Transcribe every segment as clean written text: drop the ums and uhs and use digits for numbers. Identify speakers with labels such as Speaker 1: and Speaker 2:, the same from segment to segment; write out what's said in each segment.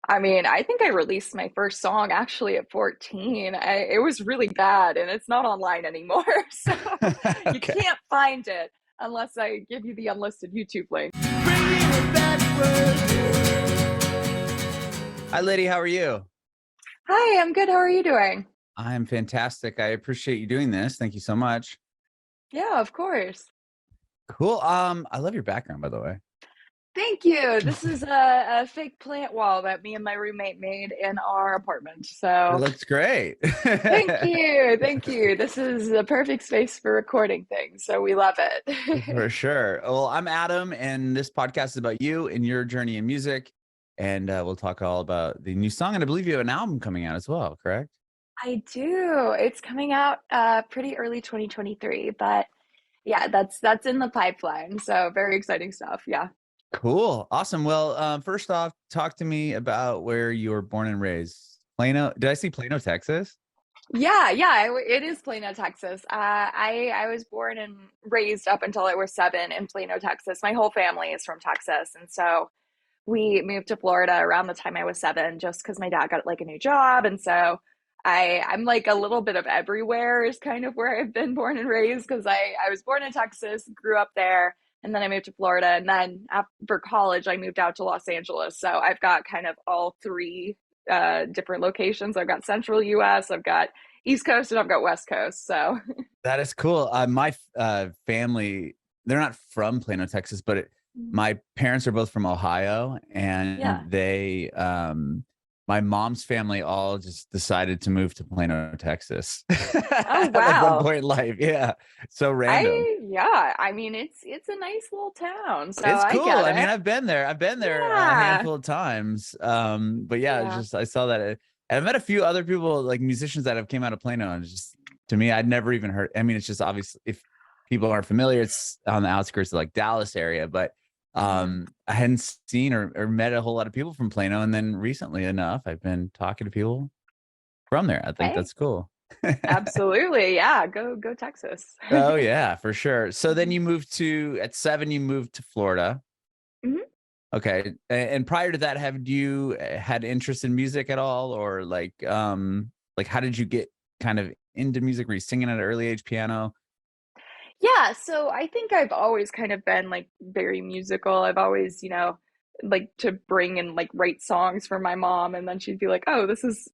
Speaker 1: I mean, I think I released my first song actually at 14. It was really bad and it's not online anymore. So you
Speaker 2: Okay.
Speaker 1: can't find it unless I give you the unlisted YouTube link.
Speaker 2: Hi, Liddy. How are you?
Speaker 1: Hi, I'm good. How are you doing?
Speaker 2: I'm fantastic. I appreciate you doing this. Thank you so much.
Speaker 1: Yeah, of course.
Speaker 2: Cool. I love your background, by the way.
Speaker 1: Thank you. This is a fake plant wall that me and my roommate made in our apartment.
Speaker 2: It
Speaker 1: So
Speaker 2: looks great.
Speaker 1: thank you. Thank you. This is the perfect space for recording things. So we love it.
Speaker 2: For sure. Well, I'm Adam, and this podcast is about you and your journey in music. And we'll talk all about the new song. And I believe you have an album coming out as well, correct?
Speaker 1: I do. It's coming out pretty early 2023, but yeah, that's in the pipeline. So very exciting stuff. Yeah.
Speaker 2: Cool. Awesome. Well, first off, talk to me about where you were born and raised. Plano. Did I see Plano, Texas?
Speaker 1: Yeah. It is Plano, Texas. I was born and raised up until I was 7 in Plano, Texas. My whole family is from Texas, and so we moved to Florida around the time I was 7, just because my dad got like a new job, and so I'm like a little bit of everywhere is kind of where I've been born and raised because I was born in Texas, grew up there, and then I moved to Florida, and then after college I moved out to Los Angeles. So I've got kind of all three different locations. I've got Central U.S., I've got East Coast, and I've got West Coast. So
Speaker 2: That is cool. My family, they're not from Plano, Texas, but my parents are both from Ohio, and
Speaker 1: yeah.
Speaker 2: my mom's family all just decided to move to Plano, Texas,
Speaker 1: Oh
Speaker 2: at like one
Speaker 1: wow.
Speaker 2: point in life. Yeah, so random.
Speaker 1: I mean it's a nice little town, so
Speaker 2: It's
Speaker 1: I
Speaker 2: cool.
Speaker 1: get
Speaker 2: I mean,
Speaker 1: it.
Speaker 2: I've been there. I've been there a
Speaker 1: Yeah.
Speaker 2: handful of times. But yeah, it's
Speaker 1: Yeah.
Speaker 2: just I saw that, and I've met a few other people, like musicians that have came out of Plano, and it's just to me, I'd never even heard. I mean, it's just obvious if people aren't familiar, it's on the outskirts of like Dallas area, but
Speaker 1: Mhm.
Speaker 2: I hadn't seen or met a whole lot of people from Plano, and then recently enough, I've been talking to people from there. I think
Speaker 1: Hey,
Speaker 2: that's cool.
Speaker 1: absolutely. Yeah, go Texas.
Speaker 2: Oh yeah, for sure. So then
Speaker 1: Mhm.
Speaker 2: you moved to at 7, you moved to Florida.
Speaker 1: Mhm.
Speaker 2: Okay. And prior to that, have you had interest in music at all, or like how did you get kind of into music? Were you singing at an early age, piano?
Speaker 1: Yeah, so I think I've always kind of been like very musical. I've always, like to bring and like write songs for my mom, and then she'd be like, "Oh, this is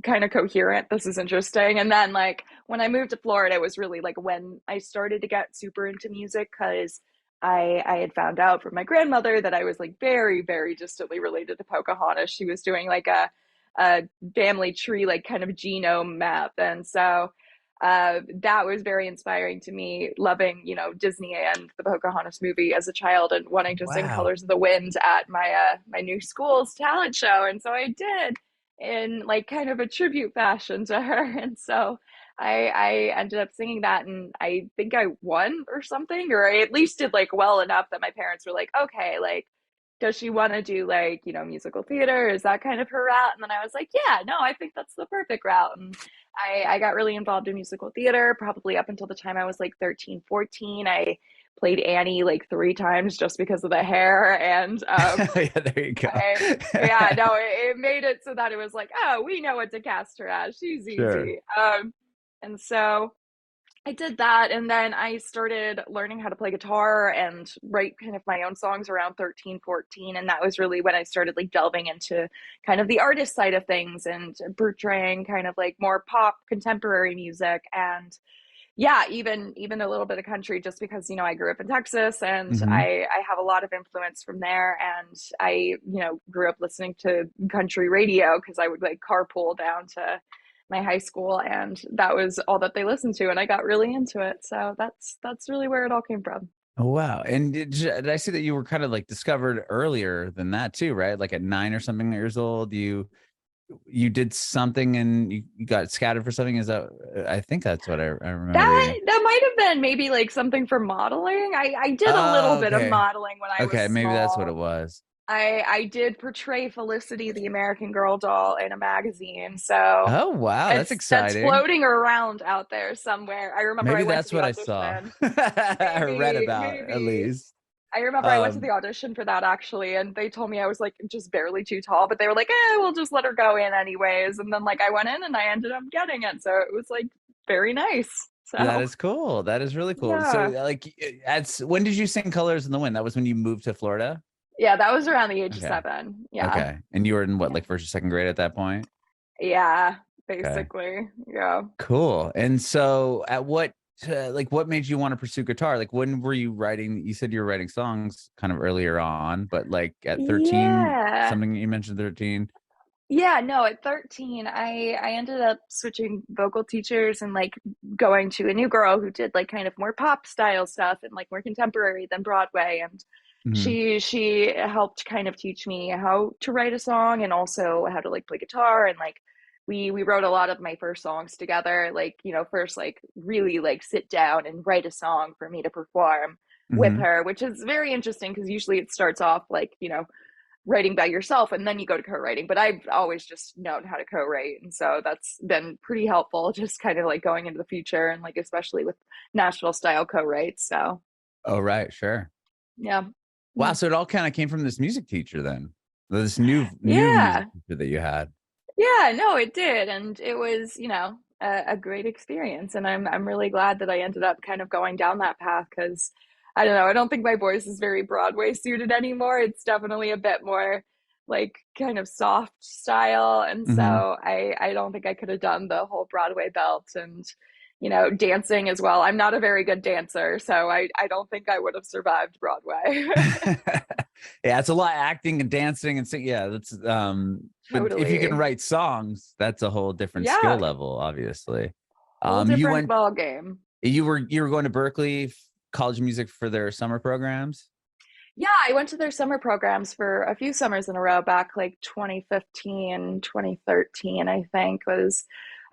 Speaker 1: kind of coherent. This is interesting." And then like when I moved to Florida, it was really like when I started to get super into music because I had found out from my grandmother that I was like very, very distantly related to Pocahontas. She was doing like a family tree, like kind of genome map. And so that was very inspiring to me, loving, Disney and the Pocahontas movie as a child and wanting to sing
Speaker 2: Wow.
Speaker 1: Colors of the Wind at my new school's talent show. And so I did in like kind of a tribute fashion to her. And so I ended up singing that, and I think I won or something, or I at least did like well enough that my parents were like, okay, like does she want to do like, musical theater? Is that kind of her route? And then I was like, yeah, no, I think that's the perfect route. And I got really involved in musical theater probably up until the time I was like 13, 14. I played Annie like 3 times just because of the hair. And
Speaker 2: Yeah, there you go.
Speaker 1: yeah, no, it made it so that it was like, oh, we know what to cast her as. She's
Speaker 2: Sure.
Speaker 1: easy. And so I did that, and then I started learning how to play guitar and write kind of my own songs around 13, 14. And that was really when I started like delving into kind of the artist side of things and portraying kind of like more pop contemporary music. And yeah, even a little bit of country, just because I grew up in Texas, and
Speaker 2: Hmm.
Speaker 1: I have a lot of influence from there. And I grew up listening to country radio because I would like carpool down to my high school, and that was all that they listened to, and I got really into it. So that's really where it all came from.
Speaker 2: Oh wow. And did I see that you were kind of like discovered earlier than that too, right? Like at 9 or something years old, you did something and you got scouted for something. Is that I think that's what I remember reading.
Speaker 1: That might have been maybe like something for modeling. I did a little
Speaker 2: Oh,
Speaker 1: bit of
Speaker 2: okay.
Speaker 1: modeling when I was
Speaker 2: Okay, maybe that's what
Speaker 1: small.
Speaker 2: it was.
Speaker 1: I did portray Felicity, the American Girl doll, in a magazine. So
Speaker 2: Oh, wow, that's
Speaker 1: that's
Speaker 2: exciting.
Speaker 1: floating around out there somewhere. I remember I
Speaker 2: Maybe
Speaker 1: went to
Speaker 2: that's
Speaker 1: the
Speaker 2: what I saw.
Speaker 1: audition.
Speaker 2: I read
Speaker 1: Maybe,
Speaker 2: about at
Speaker 1: maybe.
Speaker 2: least.
Speaker 1: I remember I went to the
Speaker 2: Um,
Speaker 1: audition for that actually, and they told me I was like just barely too tall, but they were like, "Eh, we'll just let her go in anyways." And then like I went in and I ended up getting it, so it was like very nice.
Speaker 2: that
Speaker 1: So
Speaker 2: is cool. That is really cool. So,
Speaker 1: yeah,
Speaker 2: like, when did you sing Colors in the Wind? That was when you moved to Florida?
Speaker 1: yeah, that was around the age of
Speaker 2: Okay.
Speaker 1: 7. Yeah,
Speaker 2: Okay. And you were in what,
Speaker 1: yeah,
Speaker 2: like first or second grade at that point?
Speaker 1: yeah,
Speaker 2: Okay.
Speaker 1: basically, yeah.
Speaker 2: Cool. And so at what made you want to pursue guitar? Like when were you writing? You said you were writing songs kind of earlier on, but like at 13,
Speaker 1: Yeah.
Speaker 2: something you mentioned 13.
Speaker 1: Yeah, no, at 13, I ended up switching vocal teachers and like going to a new girl who did like kind of more pop style stuff and like more contemporary than Broadway. And
Speaker 2: Hmm.
Speaker 1: she helped kind of teach me how to write a song and also how to like play guitar. And like we wrote a lot of my first songs together, like, you know, first like really like sit down and write a song for me to perform with
Speaker 2: Hmm.
Speaker 1: her, which is very interesting because usually it starts off like, you know, writing by yourself and then you go to co-writing, but I've always just known how to co-write, and so that's been pretty helpful just kind of like going into the future and like especially with Nashville style co-writes. So
Speaker 2: Oh, right. Sure.
Speaker 1: yeah,
Speaker 2: Wow.
Speaker 1: yeah,
Speaker 2: So it all kind of came from this music teacher then. This new music
Speaker 1: yeah,
Speaker 2: teacher that you had.
Speaker 1: yeah, no, it did, and it was, you know, a great experience, and I'm really glad that I ended up kind of going down that path because I don't know, I don't think my voice is very Broadway suited anymore. It's definitely a bit more like kind of soft style, and
Speaker 2: Hmm.
Speaker 1: so I don't think I could have done the whole Broadway belt and, you know, dancing as well. I'm not a very good dancer, so I don't think I would have survived Broadway.
Speaker 2: Yeah, it's a lot of acting and dancing and sing. Yeah, that's but if you can
Speaker 1: Totally.
Speaker 2: write songs, that's a whole different skill
Speaker 1: Yeah,
Speaker 2: level, obviously.
Speaker 1: whole
Speaker 2: You
Speaker 1: different
Speaker 2: went
Speaker 1: ball game.
Speaker 2: you were going to Berklee College of Music for their summer programs?
Speaker 1: Yeah, I went to their summer programs for a few summers in a row back like 2015, 2013, I think was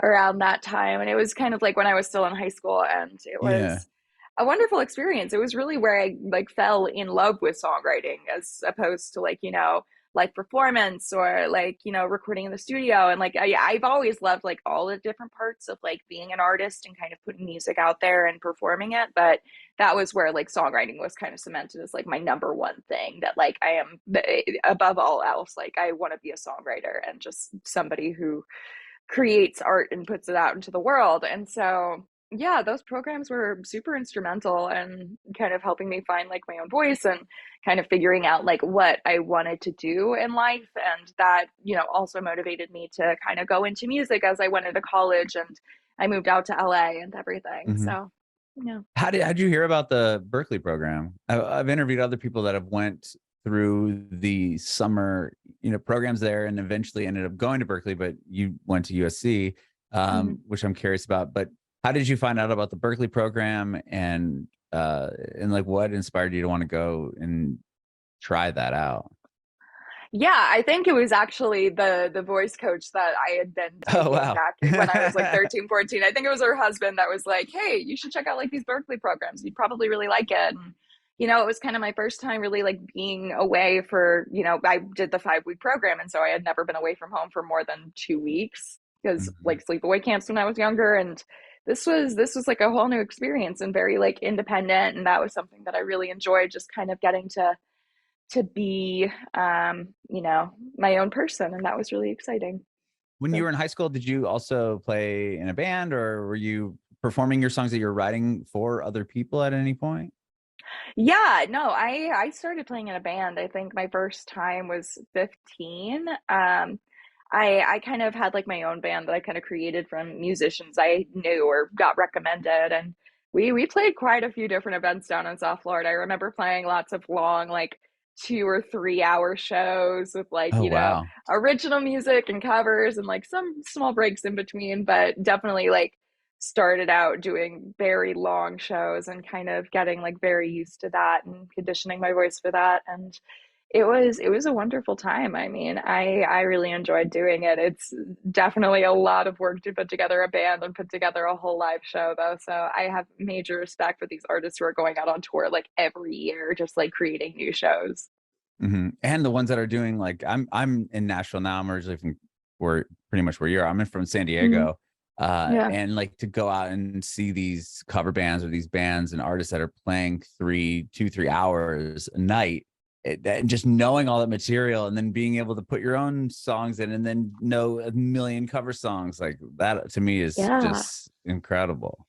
Speaker 1: around that time. And it was kind of like when I was still in high school, and it
Speaker 2: Yeah.
Speaker 1: was a wonderful experience. It was really where I like fell in love with songwriting as opposed to like, you know, like performance or like, you know, recording in the studio. And like I've always loved like all the different parts of like being an artist and kind of putting music out there and performing it. But that was where like songwriting was kind of cemented as like my number one thing, that like I am above all else, like I want to be a songwriter and just somebody who creates art and puts it out into the world. And so yeah, those programs were super instrumental and kind of helping me find like my own voice and kind of figuring out like what I wanted to do in life. And that, you know, also motivated me to kind of go into music as I went into college and I moved out to LA and everything.
Speaker 2: Hmm.
Speaker 1: So yeah.
Speaker 2: How'd you hear about the Berklee program? I've interviewed other people that have went through the summer, programs there, and eventually ended up going to Berklee. But you went to USC,
Speaker 1: Mhm.
Speaker 2: which I'm curious about. But how did you find out about the Berklee program, and like what inspired you to want to go and try that out?
Speaker 1: Yeah, I think it was actually the voice coach that I had been
Speaker 2: Oh,
Speaker 1: taking
Speaker 2: wow.
Speaker 1: back when I was like 13, 14. I think it was her husband that was like, "Hey, you should check out like these Berklee programs. You'd probably really like it." And you know, it was kind of my first time really like being away for, you know, I did the 5-week program, and so I had never been away from home for more than 2 weeks because
Speaker 2: Mhm.
Speaker 1: like sleepaway camps when I was younger, and this was like a whole new experience and very like independent, and that was something that I really enjoyed, just kind of getting to be, you know, my own person, and that was really exciting.
Speaker 2: When you
Speaker 1: So
Speaker 2: were in high school, did you also play in a band, or were you performing your songs that you're writing for other people at any point?
Speaker 1: yeah, no, I started playing in a band. I think my first time was 15. I kind of had like my own band that I kind of created from musicians I knew or got recommended, and we played quite a few different events down in South Florida. I remember playing lots of long like 2 or 3 hour shows with like,
Speaker 2: Oh,
Speaker 1: you know,
Speaker 2: wow.
Speaker 1: original music and covers and like some small breaks in between, but definitely like started out doing very long shows and kind of getting like very used to that and conditioning my voice for that. And it was a wonderful time. I mean, I really enjoyed doing it. It's definitely a lot of work to put together a band and put together a whole live show though. So I have major respect for these artists who are going out on tour like every year, just like creating new shows.
Speaker 2: Mhm. And the ones that are doing, like, I'm in Nashville now. I'm originally from where pretty much where you are. I'm from San
Speaker 1: Mm-hmm.
Speaker 2: Diego.
Speaker 1: Yeah.
Speaker 2: And like to go out and see these cover bands or these bands and artists that are playing 3 hours a night, and just knowing all that material and then being able to put your own songs in and then know a million cover songs like that, to me is
Speaker 1: Yeah.
Speaker 2: just incredible.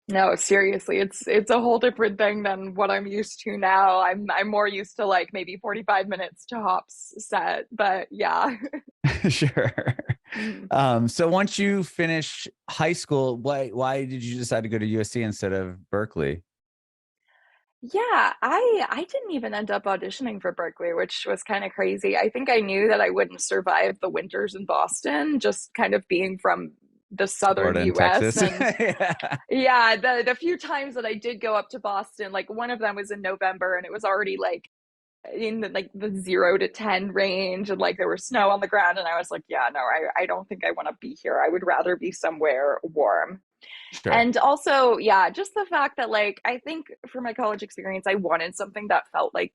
Speaker 1: No, seriously, it's a whole different thing than what I'm used to now. I'm more used to like maybe 45 minutes to Hops set, but yeah.
Speaker 2: Sure.
Speaker 1: Mhm.
Speaker 2: So once you finish high school, why did you decide to go to USC instead of Berklee?
Speaker 1: Yeah, I didn't even end up auditioning for Berklee, which was kind of crazy. I think I knew that I wouldn't survive the winters in Boston, just kind of being from the southern
Speaker 2: Florida and
Speaker 1: US.
Speaker 2: Texas.
Speaker 1: And
Speaker 2: Yeah.
Speaker 1: yeah, the few times that I did go up to Boston, like one of them was in November and it was already like in the 0 to 10 range, and like there was snow on the ground, and I was like, yeah, no, I don't think I want to be here. I would rather be somewhere warm.
Speaker 2: Sure.
Speaker 1: And also, yeah, just the fact that like I think for my college experience, I wanted something that felt like,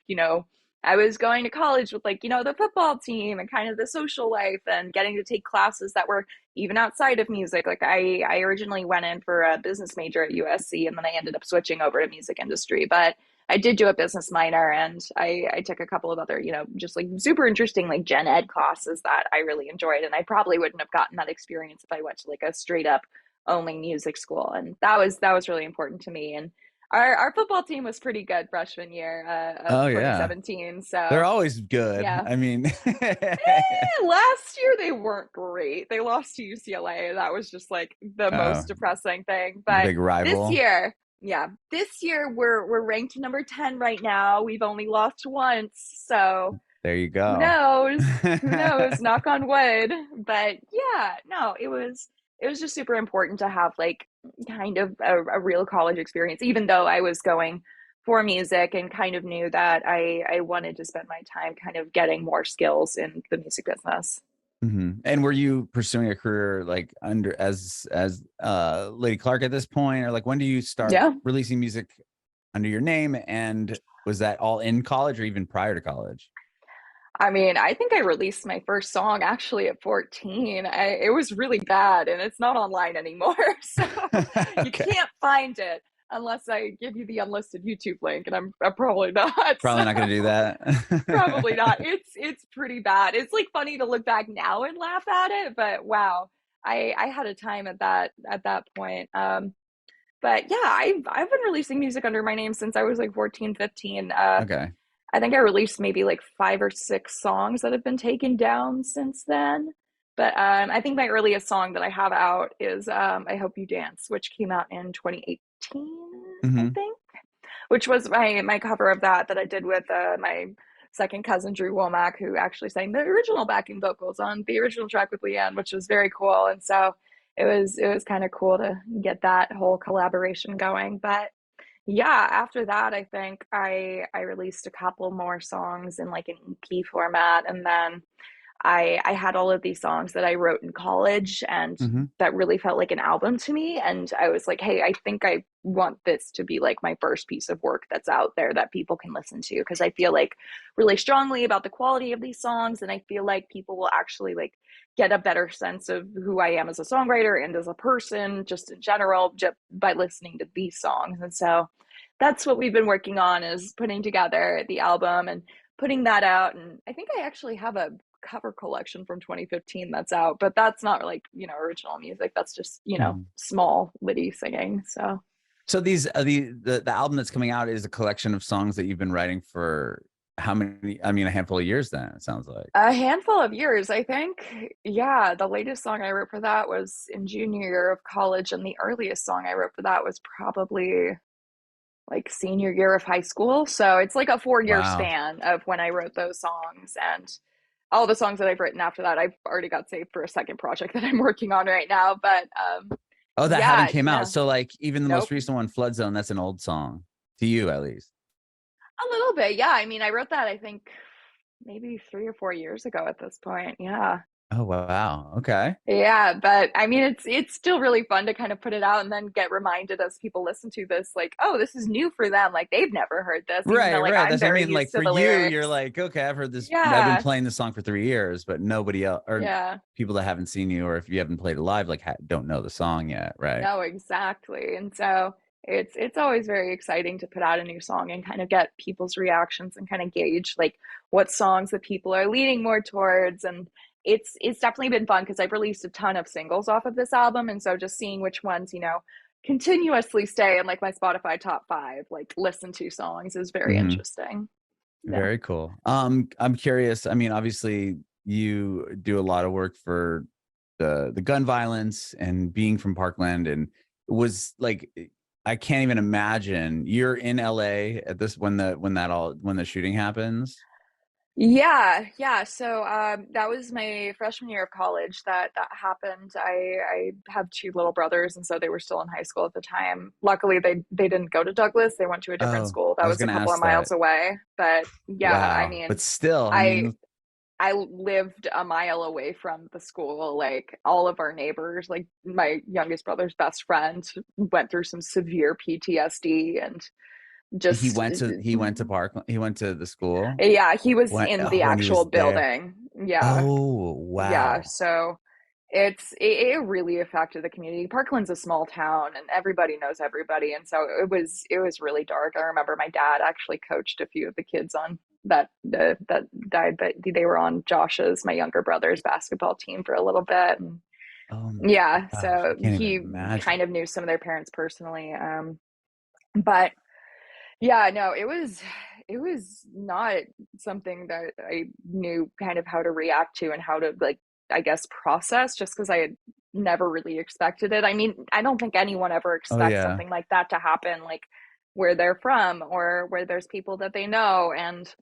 Speaker 1: I was going to college with like, the football team and kind of the social life and getting to take classes that were even outside of music. Like I originally went in for a business major at USC and then I ended up switching over to music industry. But I did do a business minor and I took a couple of other, just like super interesting like gen ed classes that I really enjoyed. And I probably wouldn't have gotten that experience if I went to like a straight up only music school, and that was really important to me. And our football team was pretty good freshman year of
Speaker 2: Oh yeah.
Speaker 1: 2017.
Speaker 2: They're
Speaker 1: So
Speaker 2: always good.
Speaker 1: yeah.
Speaker 2: I mean,
Speaker 1: Last year they weren't great. They lost to UCLA. That was just like the
Speaker 2: oh,
Speaker 1: most depressing thing.
Speaker 2: the
Speaker 1: But
Speaker 2: big
Speaker 1: this
Speaker 2: rival.
Speaker 1: year, yeah, this year we're ranked number 10 right now. We've only lost once. So
Speaker 2: There you
Speaker 1: who
Speaker 2: go.
Speaker 1: knows? Who knows? Knock on wood. But yeah, no, it was just super important to have like kind of a real college experience, even though I was going for music and kind of knew that I wanted to spend my time kind of getting more skills in the music business.
Speaker 2: And were you pursuing a career like under as Lady Clark at this point, or like when do you start
Speaker 1: Yeah.
Speaker 2: releasing music under your name? And was that all in college or even prior to college?
Speaker 1: I mean, I think I released my first song actually at 14. It was really bad and it's not online anymore. So you
Speaker 2: Okay.
Speaker 1: can't find it unless I give you the unlisted YouTube link, and I'm probably not. So
Speaker 2: Probably not going to do
Speaker 1: probably
Speaker 2: that.
Speaker 1: not. It's pretty bad. It's like funny to look back now and laugh at it, but wow. I had a time at that point. But yeah, I've been releasing music under my name since I was like 14, 15.
Speaker 2: Okay.
Speaker 1: I think I released maybe like 5 or 6 songs that have been taken down since then. But I think my earliest song that I have out is I Hope You Dance, which came out in 2018, I
Speaker 2: Hmm.
Speaker 1: think, which was my cover of that I did with my second cousin Drew Womack, who actually sang the original backing vocals on the original track with Leanne, which was very cool. And so it was kind of cool to get that whole collaboration going. But yeah, after that, I think I released a couple more songs in like an EP format, and then I had all of these songs that I wrote in college and
Speaker 2: Hmm.
Speaker 1: that really felt like an album to me. And I was like, hey, I think I want this to be like my first piece of work that's out there that people can listen to. Cause I feel like really strongly about the quality of these songs. And I feel like people will actually like get a better sense of who I am as a songwriter and as a person, just in general, just by listening to these songs. And so that's what we've been working on, is putting together the album and putting that out. And I think I actually have a cover collection from 2015 that's out, but that's not like, original music. That's just, small Liddy singing. So
Speaker 2: So these the album that's coming out is a collection of songs that you've been writing for how many? I mean, a handful of years. Then it sounds like.
Speaker 1: a handful of years, I think. Yeah, the latest song I wrote for that was in junior year of college, and the earliest song I wrote for that was probably like senior year of high school. So it's like a 4 year
Speaker 2: Wow.
Speaker 1: span of when I wrote those songs. And all the songs that I've written after that, I've already got saved for a second project that I'm working on right now. But
Speaker 2: Oh, that haven't
Speaker 1: yeah,
Speaker 2: came out.
Speaker 1: no,
Speaker 2: So like even the most
Speaker 1: nope.
Speaker 2: recent one, Flood Zone, that's an old song to you at least.
Speaker 1: A little bit. Yeah. I mean, I wrote that, I think, maybe 3 or 4 years ago at this point. Yeah.
Speaker 2: Oh wow. Okay.
Speaker 1: Yeah, but I mean it's still really fun to kind of put it out and then get reminded as people listen to this, like, oh, this is new for them. Like they've never heard this, even
Speaker 2: Right,
Speaker 1: though like
Speaker 2: right.
Speaker 1: I'm
Speaker 2: That's, I
Speaker 1: very
Speaker 2: mean, like
Speaker 1: used to
Speaker 2: for
Speaker 1: the
Speaker 2: you, you're
Speaker 1: lyrics.
Speaker 2: like, okay, I've heard this, I've been
Speaker 1: Yeah,
Speaker 2: playing this song for 3 years, but nobody else, or
Speaker 1: yeah.
Speaker 2: people that haven't seen you, or if you haven't played it live, like don't know the song yet, right?
Speaker 1: No, exactly. And so it's always very exciting to put out a new song and kind of get people's reactions and kind of gauge like what songs that people are leaning more towards. And it's definitely been fun because I've released a ton of singles off of this album. And so just seeing which ones, continuously stay in like my Spotify top five, like listen to songs is very
Speaker 2: Hmm.
Speaker 1: interesting. Yeah.
Speaker 2: Very cool. I'm curious. I mean, obviously, you do a lot of work for the gun violence and being from Parkland, and was like, I can't even imagine you're in LA at this when the shooting happens.
Speaker 1: Yeah, yeah. So that was my freshman year of college that happened. I have two little brothers, and so they were still in high school at the time. Luckily, they didn't go to Douglas. They went to a different
Speaker 2: Oh,
Speaker 1: school
Speaker 2: I
Speaker 1: that
Speaker 2: was
Speaker 1: was a
Speaker 2: gonna
Speaker 1: couple of
Speaker 2: ask that.
Speaker 1: miles away. But yeah, I
Speaker 2: Wow, but
Speaker 1: mean,
Speaker 2: still, I
Speaker 1: I
Speaker 2: mean,
Speaker 1: I lived a mile away from the school. Like all of our neighbors, like my youngest brother's best friend, went through some severe PTSD and just
Speaker 2: he went to Parkland. He went to the school
Speaker 1: yeah, he was in the
Speaker 2: when he
Speaker 1: actual
Speaker 2: was there.
Speaker 1: building. Yeah.
Speaker 2: Oh,
Speaker 1: Yeah,
Speaker 2: wow.
Speaker 1: so it really affected the community. Parkland's a small town and everybody knows everybody, and so it was really dark. I remember my dad actually coached a few of the kids on that died, but they were on Josh's, my younger brother's basketball team for a little bit. And
Speaker 2: Oh my
Speaker 1: yeah,
Speaker 2: gosh, I
Speaker 1: so
Speaker 2: can't even
Speaker 1: he
Speaker 2: imagine.
Speaker 1: kind of knew some of their parents personally. But yeah, no, it was not something that I knew kind of how to react to and how to like I guess process just because I had never really expected it. I mean, I don't think anyone ever
Speaker 2: Oh
Speaker 1: expects
Speaker 2: yeah.
Speaker 1: something like that to happen like where they're from or where there's people that they know. And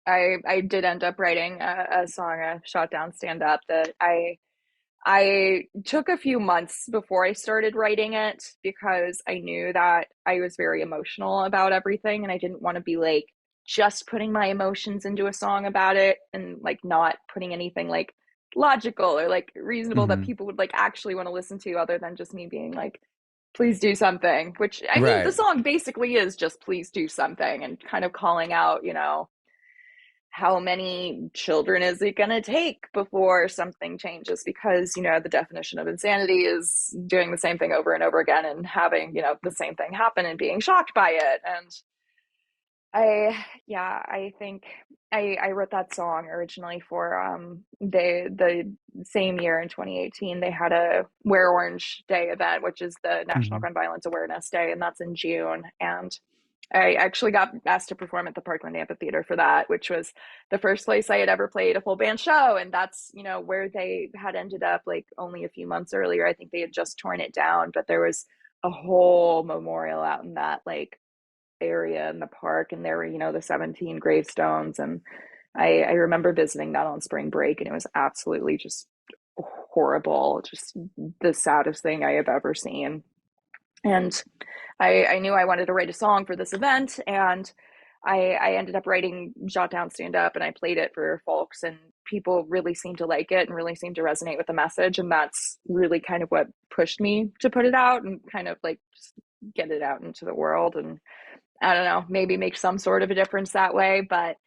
Speaker 1: I did end up writing a song, a shot down stand up that I took a few months before I started writing it because I knew that I was very emotional about everything and I didn't want to be like just putting my emotions into a song about it and like not putting anything like logical or like reasonable that
Speaker 2: Hmm.
Speaker 1: people would like actually want to listen to other than just me being like please do something, which I mean the
Speaker 2: Right.
Speaker 1: song basically is just please do something and kind of calling out, how many children is it going to take before something changes, because the definition of insanity is doing the same thing over and over again and having the same thing happen and being shocked by it. And I think I wrote that song originally for the same year in 2018 they had a Wear Orange Day event, which is the National
Speaker 2: Hmm.
Speaker 1: Gun Violence Awareness Day, and that's in June. And I actually got asked to perform at the Parkland Amphitheater for that, which was the first place I had ever played a full band show. And that's, where they had ended up like only a few months earlier. I think they had just torn it down, but there was a whole memorial out in that like area in the park. And there were, the 17 gravestones. And I remember visiting that on spring break, and it was absolutely just horrible, just the saddest thing I have ever seen. And I knew I wanted to write a song for this event, and I ended up writing Jot Down Stand Up, and I played it for folks, and people really seemed to like it and really seemed to resonate with the message. And that's really kind of what pushed me to put it out and kind of like just get it out into the world. And I don't know, maybe make some sort of a difference that way. But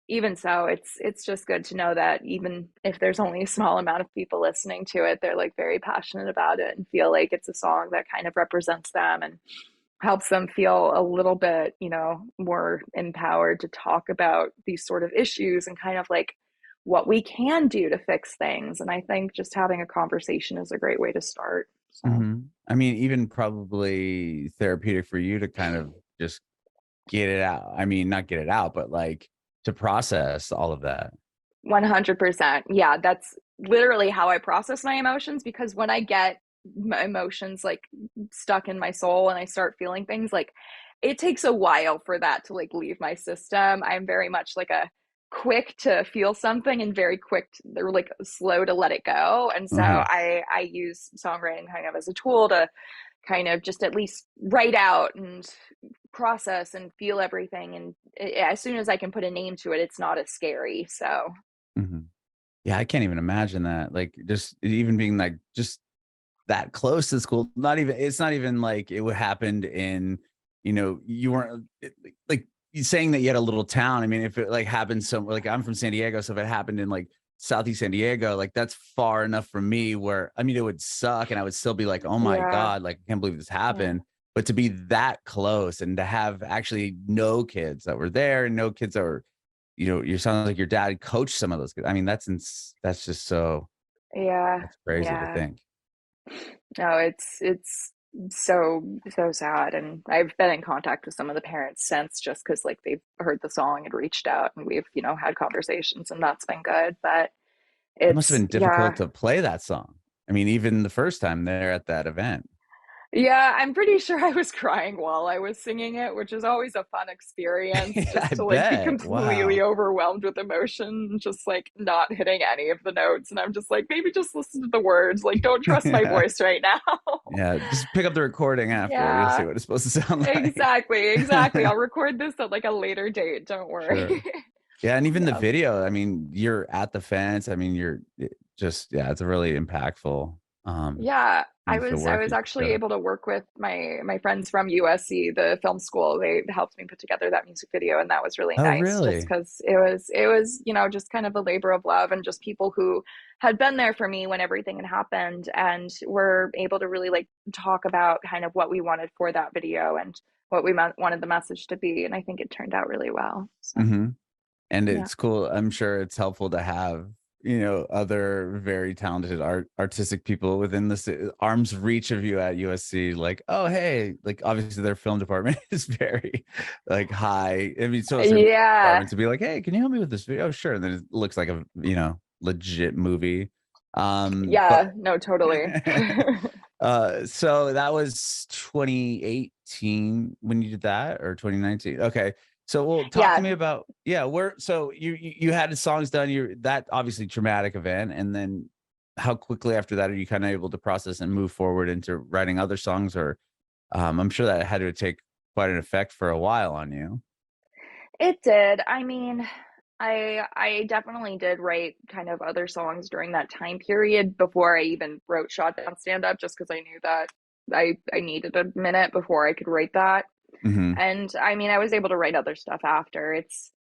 Speaker 1: even so, it's just good to know that even if there's only a small amount of people listening to it, they're like very passionate about it and feel like it's a song that kind of represents them and helps them feel a little bit, more empowered to talk about these sort of issues and kind of like what we can do to fix things. And I think just having a conversation is a great way to start. So
Speaker 2: Hmm. I mean, even probably therapeutic for you to kind of just get it out. I mean, not get it out, but like to process all of that.
Speaker 1: 100%. Yeah, that's literally how I process my emotions, because when I get my emotions like stuck in my soul and I start feeling things, like it takes a while for that to like leave my system. I'm very much like a quick to feel something and very quick to, they're like slow to let it go. And so
Speaker 2: Uh-huh.
Speaker 1: I use songwriting kind of as a tool to kind of just at least write out and process and feel everything. And as soon as I can put a name to it, it's not as scary. So
Speaker 2: Hmm. Yeah, I can't even imagine that. Like just even being like just that close to school. Not even it's not even like it would happened in, you weren't like you saying that you had a little town. I mean, if it like happened somewhere, like I'm from San Diego, so if it happened in like Southeast San Diego, like that's far enough from me where I mean it would suck and I would still be like, oh my
Speaker 1: Yeah,
Speaker 2: God, like I can't believe this
Speaker 1: yeah,
Speaker 2: happened. But to be that close and to have actually no kids that were there and no kids that were, you sound like your dad coached some of those kids. I mean, that's just so
Speaker 1: yeah,
Speaker 2: that's crazy to
Speaker 1: yeah.
Speaker 2: think.
Speaker 1: No, it's so so sad, and I've been in contact with some of the parents since, just because like they've heard the song and reached out, and we've had conversations, and that's been good. But
Speaker 2: It must have
Speaker 1: it's
Speaker 2: been difficult
Speaker 1: yeah.
Speaker 2: to play that song. I mean, even the first time there at that event.
Speaker 1: Yeah, I'm pretty sure I was crying while I was singing it, which is always a fun experience
Speaker 2: I
Speaker 1: just to like be
Speaker 2: bet.
Speaker 1: completely
Speaker 2: Wow.
Speaker 1: overwhelmed with emotion, just like not hitting any of the notes. And I'm just like, maybe just listen to the words. Like, don't trust my
Speaker 2: Yeah.
Speaker 1: voice right now.
Speaker 2: Yeah. Just pick up the recording after. You'll see
Speaker 1: Yeah,
Speaker 2: what it's supposed to sound like.
Speaker 1: exactly, exactly. I'll record this at like a later date. Don't worry.
Speaker 2: Sure. Yeah. And even the
Speaker 1: Yeah.
Speaker 2: video, I mean, you're at the fence. I mean, just, yeah, it's a really impactful
Speaker 1: Yeah,
Speaker 2: piece of
Speaker 1: I
Speaker 2: work
Speaker 1: was
Speaker 2: you put
Speaker 1: actually
Speaker 2: together.
Speaker 1: able to work with my friends from USC, the film school. They helped me put together that music video, and that was really
Speaker 2: Oh,
Speaker 1: nice just
Speaker 2: really?
Speaker 1: because it was, just kind of a labor of love and just people who had been there for me when everything had happened and were able to really like talk about kind of what we wanted for that video and what we wanted the message to be. And I think it turned out really well. So,
Speaker 2: Hmm. And
Speaker 1: yeah.
Speaker 2: it's cool. I'm sure it's helpful to have, other very talented artistic people within the arm's reach of you at USC. Like, oh, hey, like obviously their film department is very like high. I mean, so is their music
Speaker 1: Yeah.
Speaker 2: department to be like, hey, can you help me with this video? Oh, sure. And then it looks like a, legit movie. But
Speaker 1: Yeah, no, totally.
Speaker 2: so that was 2018 when you did that, or 2019. Okay. So, well, talk to
Speaker 1: Yeah.
Speaker 2: me about, yeah, where, so you had the songs done, you that obviously traumatic event, and then how quickly after that are you kind of able to process and move forward into writing other songs, or I'm sure that had to take quite an effect for a while on you.
Speaker 1: It did. I mean, I definitely did write kind of other songs during that time period before I even wrote Shot Down Stand Up, just because I knew that I needed a minute before I could write that.
Speaker 2: Hmm.
Speaker 1: And I mean, I was able to write other stuff after. It's,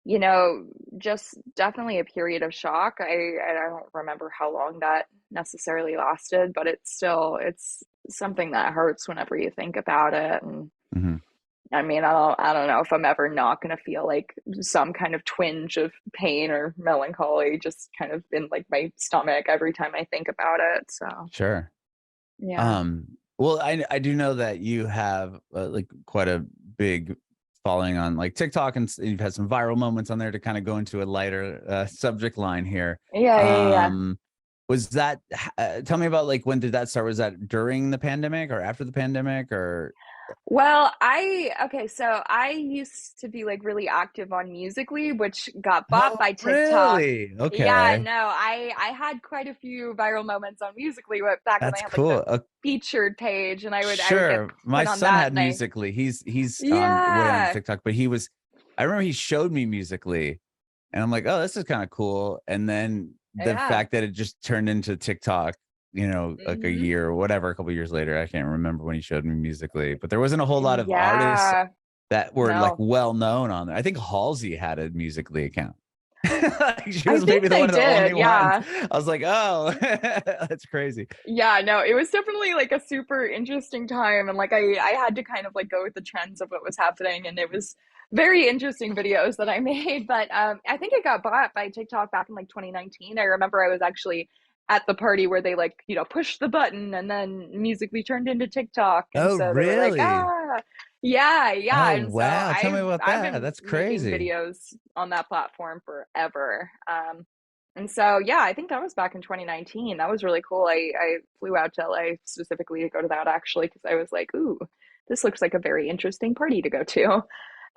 Speaker 1: you know, just definitely a period of shock. I don't remember how long that necessarily lasted, but it's something that hurts whenever you think about it. And
Speaker 2: Hmm.
Speaker 1: I mean, I don't know if I'm ever not going to feel like some kind of twinge of pain or melancholy just kind of in like my stomach every time I think about it. So,
Speaker 2: Sure.
Speaker 1: yeah.
Speaker 2: Well, I do know that you have like quite a big following on like TikTok, and you've had some viral moments on there to kind of go into a lighter subject line here.
Speaker 1: Yeah, yeah, yeah.
Speaker 2: Um, was that? Tell me about like when did that start? Was that during the pandemic or after the pandemic or?
Speaker 1: Well, okay, so I used to be like really active on Musically, which got bought
Speaker 2: Oh,
Speaker 1: by TikTok.
Speaker 2: really?
Speaker 1: Yeah,
Speaker 2: Okay,
Speaker 1: no, I had quite a few viral moments on Musically back when I
Speaker 2: that's
Speaker 1: had like the
Speaker 2: cool.
Speaker 1: featured page and I would get
Speaker 2: Sure. My
Speaker 1: put on
Speaker 2: son
Speaker 1: that
Speaker 2: had
Speaker 1: and I
Speaker 2: Musically. He's on way on
Speaker 1: yeah.
Speaker 2: TikTok, but I remember he showed me Musically, and I'm like, oh, this is kind of cool. And then the
Speaker 1: Yeah.
Speaker 2: fact that it just turned into TikTok, like a
Speaker 1: Hmm.
Speaker 2: year or whatever, a couple years later, I can't remember when he showed me Musically, but there wasn't a whole lot of artists
Speaker 1: Yeah.
Speaker 2: that were like
Speaker 1: No.
Speaker 2: well known on there. I think Halsey had a Musically account. Like, she
Speaker 1: I
Speaker 2: was maybe
Speaker 1: think
Speaker 2: the
Speaker 1: they
Speaker 2: one of the only
Speaker 1: did.
Speaker 2: ones.
Speaker 1: Yeah.
Speaker 2: I was like, oh, that's crazy.
Speaker 1: Yeah, no, it was definitely like a super interesting time and like I had to kind of like go with the trends of what was happening and it was very interesting videos that I made, but I think it got bought by TikTok back in like 2019. I remember I was actually at the party where they like, pushed the button and then Musically turned into TikTok and
Speaker 2: Oh,
Speaker 1: so they were like,
Speaker 2: really?
Speaker 1: "Ah." Yeah, yeah,
Speaker 2: Oh,
Speaker 1: and so
Speaker 2: wow. Tell me
Speaker 1: I've
Speaker 2: about
Speaker 1: I've
Speaker 2: that.
Speaker 1: been
Speaker 2: That's
Speaker 1: making
Speaker 2: crazy.
Speaker 1: videos on that platform forever. And so, yeah, I think that was back in 2019. That was really cool. I flew out to LA specifically to go to that actually because I was like, ooh, this looks like a very interesting party to go to.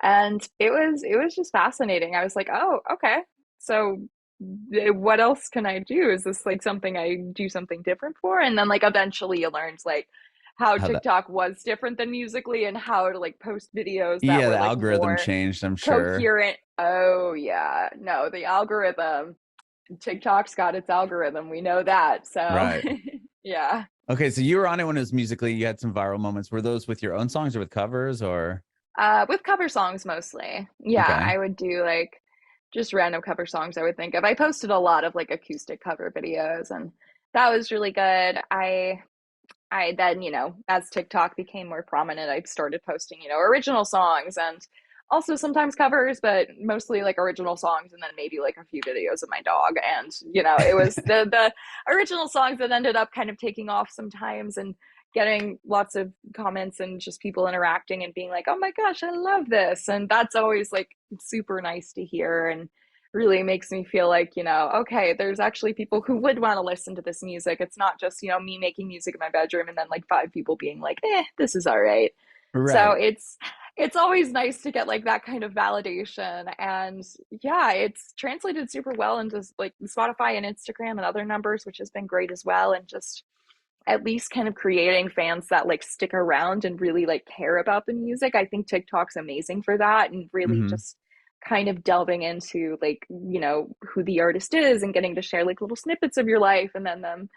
Speaker 1: And it was just fascinating. I was like, oh, okay. So what else can I do? Is this like something I do something different for? And then like eventually you learned like how
Speaker 2: How that
Speaker 1: TikTok was different than Musically and how to like post videos that
Speaker 2: Yeah, the
Speaker 1: were like
Speaker 2: algorithm
Speaker 1: more
Speaker 2: changed, I'm sure.
Speaker 1: coherent. Oh yeah. No, the algorithm. TikTok's got its algorithm. We know that. So
Speaker 2: Right.
Speaker 1: yeah.
Speaker 2: Okay, so you were on it when it was musically. You had some viral moments. Were those with your own songs or with covers or?
Speaker 1: With cover songs mostly. Yeah,
Speaker 2: Okay.
Speaker 1: I would do like just random cover songs I would think of. I posted a lot of like acoustic cover videos and that was really good. I then, as TikTok became more prominent, I started posting, original songs and also sometimes covers, but mostly like original songs and then maybe like a few videos of my dog. And, it was the original songs that ended up kind of taking off sometimes and getting lots of comments and just people interacting and being like, oh my gosh, I love this. And that's always like super nice to hear and really makes me feel like, okay, there's actually people who would want to listen to this music. It's not just, me making music in my bedroom and then like five people being like, this is all right. So
Speaker 2: Right.
Speaker 1: it's always nice to get like that kind of validation. And yeah, it's translated super well into like Spotify and Instagram and other numbers, which has been great as well. And just at least kind of creating fans that like stick around and really like care about the music. I think TikTok's amazing for that and really
Speaker 2: Hmm.
Speaker 1: just kind of delving into like, who the artist is and getting to share like little snippets of your life and then them,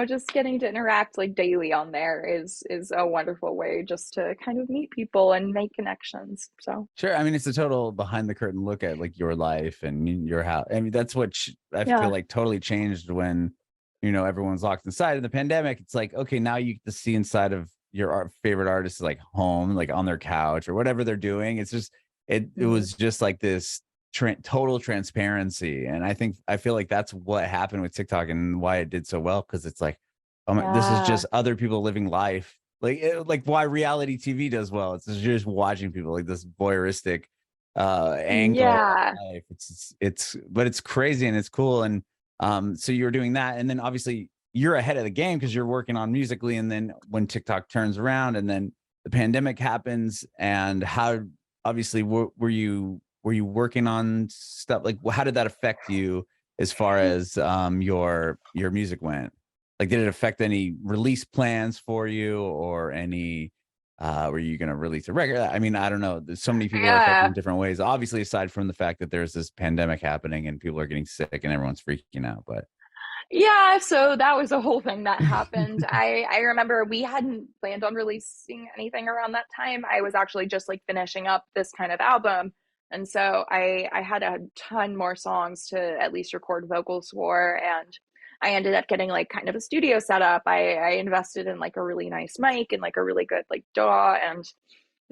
Speaker 1: just getting to interact like daily on there is a wonderful way just to kind of meet people and make connections. So
Speaker 2: Sure. I mean, it's a total behind the curtain look at like your life and your house. I mean, that's what I feel
Speaker 1: yeah.
Speaker 2: like totally changed when, everyone's locked inside in the pandemic. It's like, okay, now you get to see inside of your favorite artist's like home, like on their couch or whatever they're doing. It's just, it
Speaker 1: Mhm.
Speaker 2: was just like this total transparency. And I feel like that's what happened with TikTok and why it did so well. Cause it's like, oh my, this is
Speaker 1: Yeah.
Speaker 2: just other people living life like why reality TV does well. It's just watching people like this voyeuristic angle
Speaker 1: Yeah.
Speaker 2: of life. But it's crazy and it's cool. And so you're doing that, and then obviously you're ahead of the game because you're working on musically. And then when TikTok turns around, and then the pandemic happens, and how obviously were you working on stuff like how did that affect you as far as your music went? Like, did it affect any release plans for you or any were you going to release a record? I mean, I don't know. There's so many people are affected
Speaker 1: Yeah.
Speaker 2: in different ways. Obviously, aside from the fact that there's this pandemic happening and people are getting sick and everyone's freaking out, but
Speaker 1: Yeah, so that was a whole thing that happened. I remember we hadn't planned on releasing anything around that time. I was actually just like finishing up this kind of album. And so I had a ton more songs to at least record vocals for and I ended up getting like kind of a studio set up. I invested in like a really nice mic and like a really good like DAW and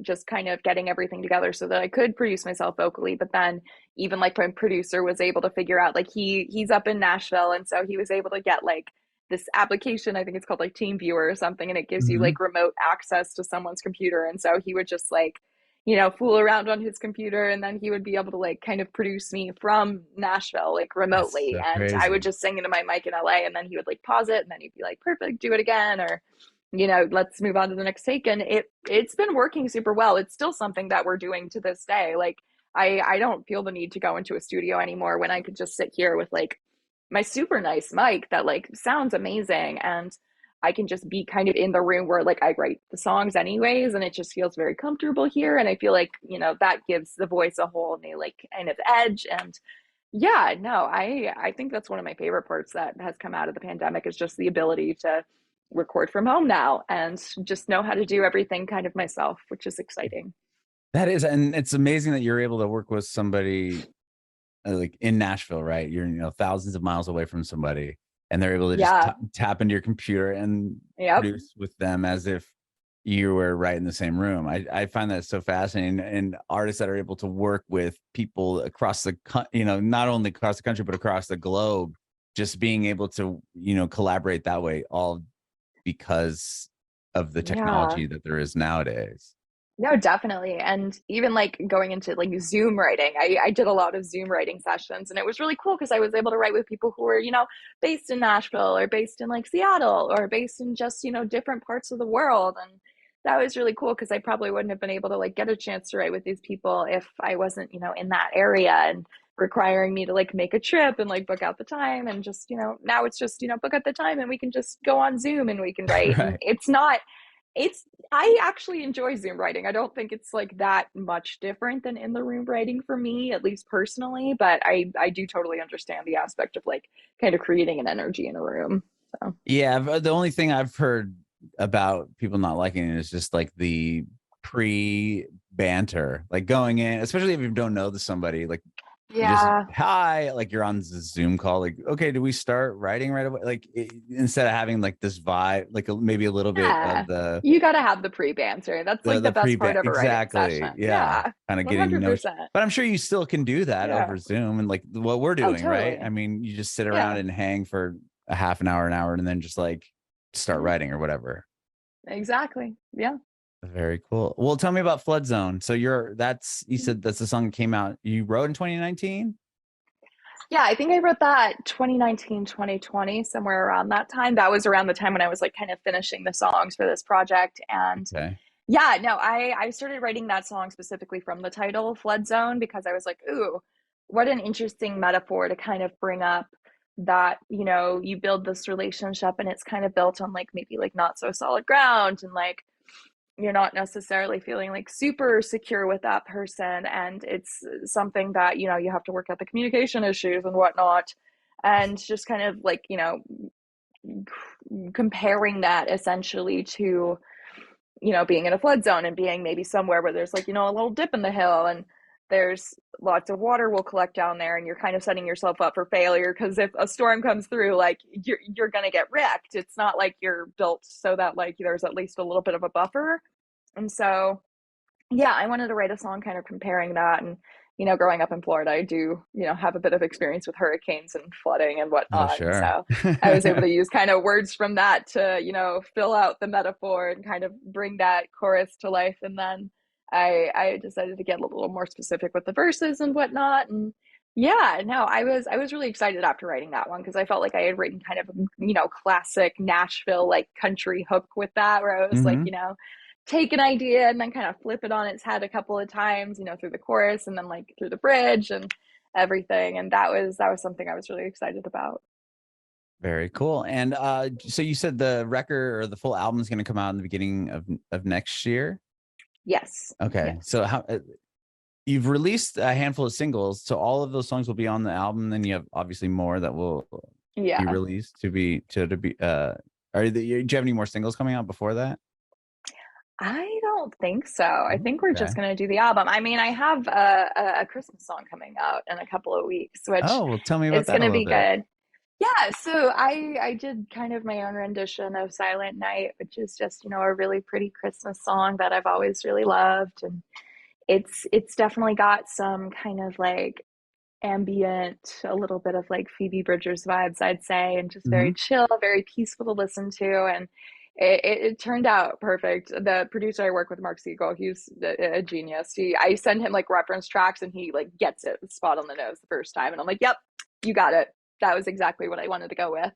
Speaker 1: just kind of getting everything together so that I could produce myself vocally. But then even like my producer was able to figure out like he's up in Nashville and so he was able to get like this application, I think it's called like Team Viewer or something, and it gives you
Speaker 2: Mhm.
Speaker 1: like remote access to someone's computer. And so he would just like, fool around on his computer and then he would be able to like kind of produce me from Nashville like
Speaker 2: That's
Speaker 1: remotely.
Speaker 2: so
Speaker 1: And I would
Speaker 2: crazy.
Speaker 1: just sing into my mic in LA and then he would like pause it and then he'd be like, perfect, do it again or let's move on to the next take. And it's been working super well. It's still something that we're doing to this day. Like I don't feel the need to go into a studio anymore when I could just sit here with like my super nice mic that like sounds amazing and I can just be kind of in the room where like I write the songs anyways and it just feels very comfortable here and I feel like, that gives the voice a whole new like kind of edge and yeah, no, I think that's one of my favorite parts that has come out of the pandemic is just the ability to record from home now and just know how to do everything kind of myself, which is exciting.
Speaker 2: That is, and it's amazing that you're able to work with somebody like in Nashville, right? You're thousands of miles away from somebody, and they're able to just
Speaker 1: Yeah.
Speaker 2: tap into your computer and
Speaker 1: Yep.
Speaker 2: produce with them as if you were right in the same room. I find that so fascinating, and artists that are able to work with people across not only across the country but across the globe, just being able to collaborate that way, all because of the
Speaker 1: Yeah.
Speaker 2: technology that there is nowadays.
Speaker 1: No, definitely. And even like going into like Zoom writing, I did a lot of Zoom writing sessions and it was really cool because I was able to write with people who were, based in Nashville or based in like Seattle or based in just, different parts of the world. And that was really cool because I probably wouldn't have been able to like get a chance to write with these people if I wasn't, in that area and requiring me to like make a trip and like book out the time and just, now it's just, book out the time and we can just go on Zoom and we can write. And
Speaker 2: Right.
Speaker 1: It's I actually enjoy Zoom writing. I don't think it's like that much different than in the room writing for me, at least personally, but I do totally understand the aspect of like kind of creating an energy in a room. So,
Speaker 2: Yeah, the only thing I've heard about people not liking it is just like the pre banter, like going in, especially if you don't know somebody, like you just
Speaker 1: yeah.
Speaker 2: hi, like you're on the Zoom call, like okay, do we start writing right away? Like instead of having like this vibe, like maybe a little bit of
Speaker 1: Yeah. You got to have the pre-banter. That's like the
Speaker 2: the pre
Speaker 1: best part
Speaker 2: ban
Speaker 1: of a writing
Speaker 2: exactly,
Speaker 1: session.
Speaker 2: yeah,
Speaker 1: Yeah.
Speaker 2: kind of getting to know.
Speaker 1: 100%.
Speaker 2: But I'm sure you still can do that
Speaker 1: Yeah.
Speaker 2: over Zoom and like what we're
Speaker 1: Oh,
Speaker 2: doing, right? I
Speaker 1: totally.
Speaker 2: mean, you just sit around
Speaker 1: Yeah.
Speaker 2: and hang for a half an hour, and then just like start
Speaker 1: Mhm.
Speaker 2: writing or whatever.
Speaker 1: Exactly. Yeah.
Speaker 2: Very cool. Well, tell me about Flood Zone. So you
Speaker 1: Mhm.
Speaker 2: said that's the song that came out. You wrote in 2019?
Speaker 1: Yeah, I think I wrote that 2019, 2020, somewhere around that time. That was around the time when I was like kind of finishing the songs for this project. And
Speaker 2: Okay.
Speaker 1: yeah, no, I started writing that song specifically from the title Flood Zone because I was like, ooh, what an interesting metaphor to kind of bring up that, you build this relationship and it's kind of built on like maybe like not so solid ground and like you're not necessarily feeling like super secure with that person and it's something that you have to work out the communication issues and whatnot and just kind of like comparing that essentially to being in a flood zone and being maybe somewhere where there's like a little dip in the hill and there's lots of water will collect down there and you're kind of setting yourself up for failure because if a storm comes through like you're going to get wrecked. It's not like you're built so that like there's at least a little bit of a buffer. And so, yeah, I wanted to write a song kind of comparing that. And, growing up in Florida, I do, have a bit of experience with hurricanes and flooding and
Speaker 2: Oh,
Speaker 1: whatnot. And
Speaker 2: sure.
Speaker 1: so I was able to use kind of words from that to, fill out the metaphor and kind of bring that chorus to life. And then I decided to get a little more specific with the verses and whatnot. And yeah, no, I was really excited after writing that one because I felt like I had written kind of classic Nashville like country hook with that, where I was like,
Speaker 2: Hmm.
Speaker 1: take an idea and then kind of flip it on its head a couple of times, through the chorus and then like through the bridge and everything. And that was something I was really excited about.
Speaker 2: Very cool. And so you said the record or the full album is going to come out in the beginning of next year.
Speaker 1: Yes.
Speaker 2: Okay.
Speaker 1: Yes.
Speaker 2: So how you've released a handful of singles, so all of those songs will be on the album. Then you have obviously more that will be
Speaker 1: Yeah.
Speaker 2: released to be. Do you have any more singles coming out before that?
Speaker 1: I don't think so. I think we're just
Speaker 2: Okay.
Speaker 1: gonna do the album. I mean, I have a Christmas song coming out in a couple of weeks, which
Speaker 2: Oh, well, tell me about
Speaker 1: is
Speaker 2: that a
Speaker 1: gonna
Speaker 2: little
Speaker 1: be
Speaker 2: bit.
Speaker 1: good. Yeah, so I did kind of my own rendition of Silent Night, which is just, a really pretty Christmas song that I've always really loved. And it's definitely got some kind of like ambient, a little bit of like Phoebe Bridgers vibes, I'd say, and just
Speaker 2: Hmm.
Speaker 1: very chill, very peaceful to listen to. And it turned out perfect. The producer I work with, Mark Siegel, he's a genius. I send him like reference tracks and he like gets it spot on the nose the first time. And I'm like, yep, you got it. That was exactly what I wanted to go with.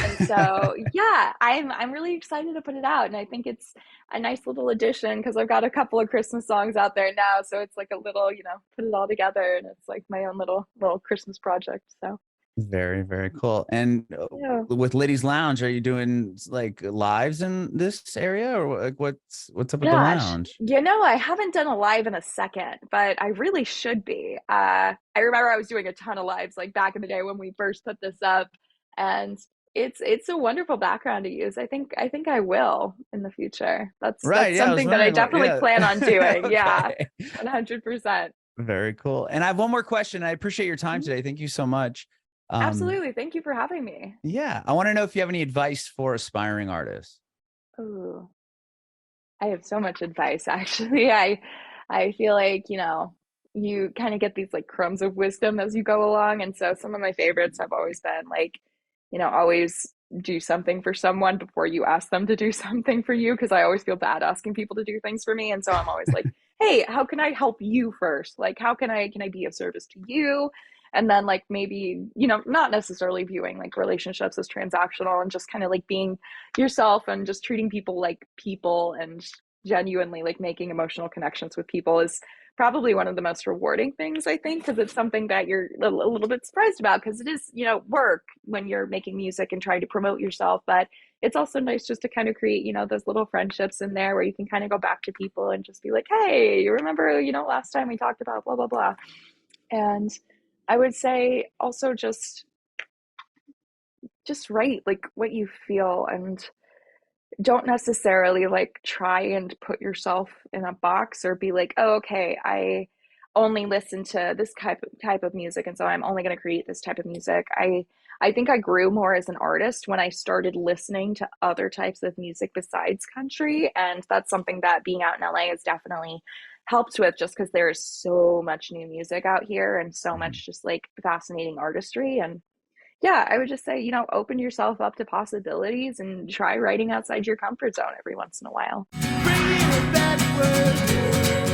Speaker 1: And so, yeah, I'm really excited to put it out, and I think it's a nice little addition because I've got a couple of Christmas songs out there now, so it's like a little, put it all together, and it's like my own little Christmas project. So,
Speaker 2: Very, very cool. And
Speaker 1: yeah,
Speaker 2: with Liddy's Lounge, are you doing like lives in this area, or like what's up with the
Speaker 1: gosh,
Speaker 2: lounge?
Speaker 1: I haven't done a live in a second, but I really should be. I remember I was doing a ton of lives like back in the day when we first put this up, and it's a wonderful background to use. I think I will in the future. That's
Speaker 2: Right.
Speaker 1: that's
Speaker 2: Yeah, I was
Speaker 1: something that I
Speaker 2: wondering what.
Speaker 1: definitely
Speaker 2: Yeah.
Speaker 1: plan on doing. Yeah,
Speaker 2: Okay.
Speaker 1: 100%.
Speaker 2: Very cool. And I have one more question. I appreciate your time
Speaker 1: Mhm.
Speaker 2: today. Thank you so much. Um,
Speaker 1: Absolutely. Thank you for having me.
Speaker 2: yeah, I want to know if you have any advice for aspiring artists.
Speaker 1: Ooh, I have so much advice actually. I feel like, you kind of get these like crumbs of wisdom as you go along. And so some of my favorites have always been like, always do something for someone before you ask them to do something for you. Cause I always feel bad asking people to do things for me. And so I'm always like, hey, how can I help you first? Like, how can I be of service to you? And then like maybe, not necessarily viewing like relationships as transactional and just kind of like being yourself and just treating people like people and genuinely like making emotional connections with people is probably one of the most rewarding things, I think, because it's something that you're a little bit surprised about because it is, you know, work when you're making music and trying to promote yourself. But it's also nice just to kind of create, you know, those little friendships in there where you can kind of go back to people and just be like, hey, you remember, you know, last time we talked about blah, blah, blah. And I would say also just write like what you feel and don't necessarily like try and put yourself in a box or be like, oh, okay, I only listen to this type of music, and so I'm only going to create this type of music. I think I grew more as an artist when I started listening to other types of music besides country, and that's something that being out in LA has definitely helped with, just because there is so much new music out here and so
Speaker 2: Mhm.
Speaker 1: much just like fascinating artistry. And yeah, I would just say, you know, open yourself up to possibilities and try writing outside your comfort zone every once in a while.
Speaker 3: Bringing it backward.